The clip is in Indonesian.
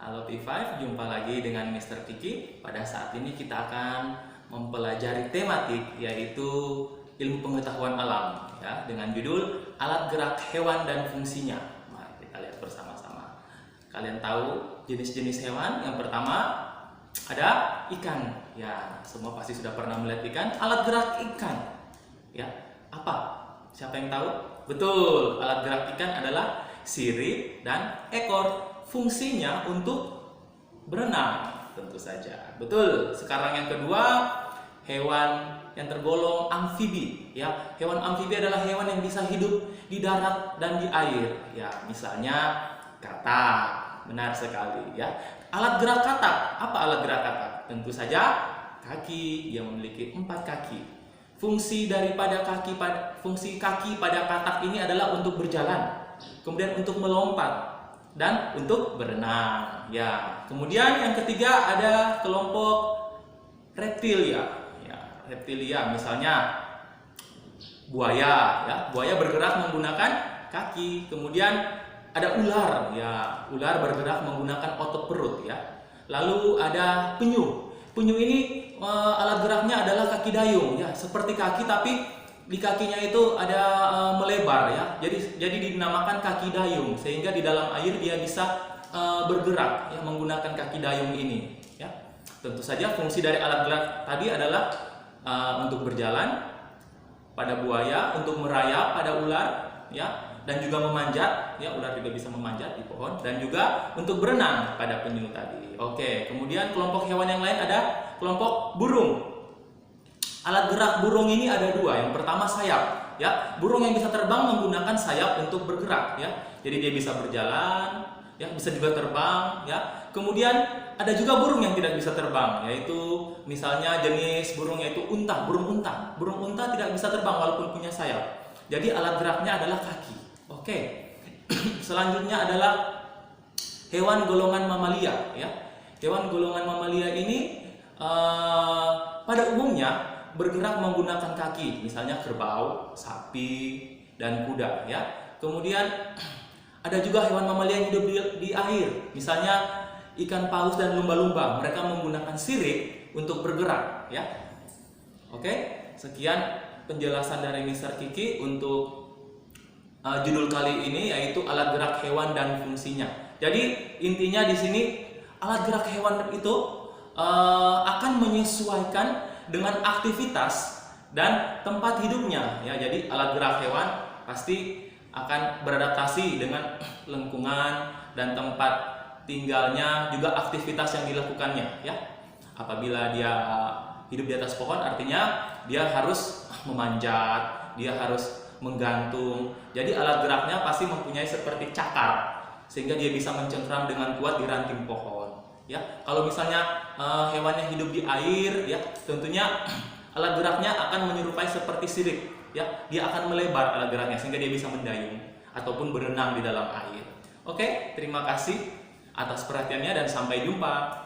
Halo P5, jumpa lagi dengan Mr. Kiki. Pada saat ini kita akan mempelajari tematik yaitu ilmu pengetahuan alam ya, dengan judul alat gerak hewan dan fungsinya. Mari kita lihat bersama-sama. Kalian tahu jenis-jenis hewan? Yang pertama ada ikan. Ya, semua pasti sudah pernah melihat ikan. Alat gerak ikan. Ya, apa? Siapa yang tahu? Betul, alat gerak ikan adalah sirip dan ekor. Fungsinya untuk berenang, tentu saja. Betul. Sekarang yang kedua, hewan yang tergolong amfibi. Ya, hewan amfibi adalah hewan yang bisa hidup di darat dan di air. Ya, misalnya katak. Benar sekali. Ya, alat gerak katak. Apa alat gerak katak? Tentu saja kaki. Dia memiliki 4 kaki. Fungsi kaki pada katak ini adalah untuk berjalan, kemudian untuk melompat, dan untuk berenang. Ya, kemudian yang ketiga ada kelompok reptilia. Ya, reptilia misalnya buaya. Ya, buaya bergerak menggunakan kaki. Kemudian ada ular. Ya, ular bergerak menggunakan otot perut. Ya. Lalu ada penyu. Penyu ini alat geraknya adalah kaki dayung. Ya, seperti kaki tapi di kakinya itu ada melebar ya, jadi dinamakan kaki dayung, sehingga di dalam air dia bisa bergerak ya, menggunakan kaki dayung ini ya. Tentu saja fungsi dari alat gerak tadi adalah untuk berjalan pada buaya, untuk merayap pada ular ya, dan juga memanjat ya, ular juga bisa memanjat di pohon, dan juga untuk berenang pada penyu tadi. Oke, kemudian kelompok hewan yang lain ada kelompok burung. Alat gerak burung ini ada 2. Yang pertama sayap, ya. Burung yang bisa terbang menggunakan sayap untuk bergerak, ya. Jadi dia bisa berjalan, ya, bisa juga terbang, ya. Kemudian ada juga burung yang tidak bisa terbang, yaitu misalnya jenis burung yaitu unta, burung unta. Burung unta tidak bisa terbang walaupun punya sayap. Jadi alat geraknya adalah kaki. Oke. Selanjutnya adalah hewan golongan mamalia, ya. Hewan golongan mamalia ini pada umumnya bergerak menggunakan kaki, misalnya kerbau, sapi, dan kuda ya. Kemudian ada juga hewan mamalia yang hidup di air, misalnya ikan paus dan lumba-lumba. Mereka menggunakan sirip untuk bergerak ya. Oke, sekian penjelasan dari Mr. Kiki untuk judul kali ini, yaitu alat gerak hewan dan fungsinya. Jadi intinya di sini alat gerak hewan itu akan menyesuaikan dengan aktivitas dan tempat hidupnya ya. Jadi alat gerak hewan pasti akan beradaptasi dengan lingkungan dan tempat tinggalnya, juga aktivitas yang dilakukannya ya. Apabila dia hidup di atas pohon, artinya dia harus memanjat, dia harus menggantung. Jadi alat geraknya pasti mempunyai seperti cakar, sehingga dia bisa mencengkram dengan kuat di ranting pohon. Ya, kalau misalnya hewannya hidup di air, ya, tentunya alat geraknya akan menyerupai seperti sirip, ya. Dia akan melebar alat geraknya sehingga dia bisa mendayung ataupun berenang di dalam air. Oke, terima kasih atas perhatiannya dan sampai jumpa.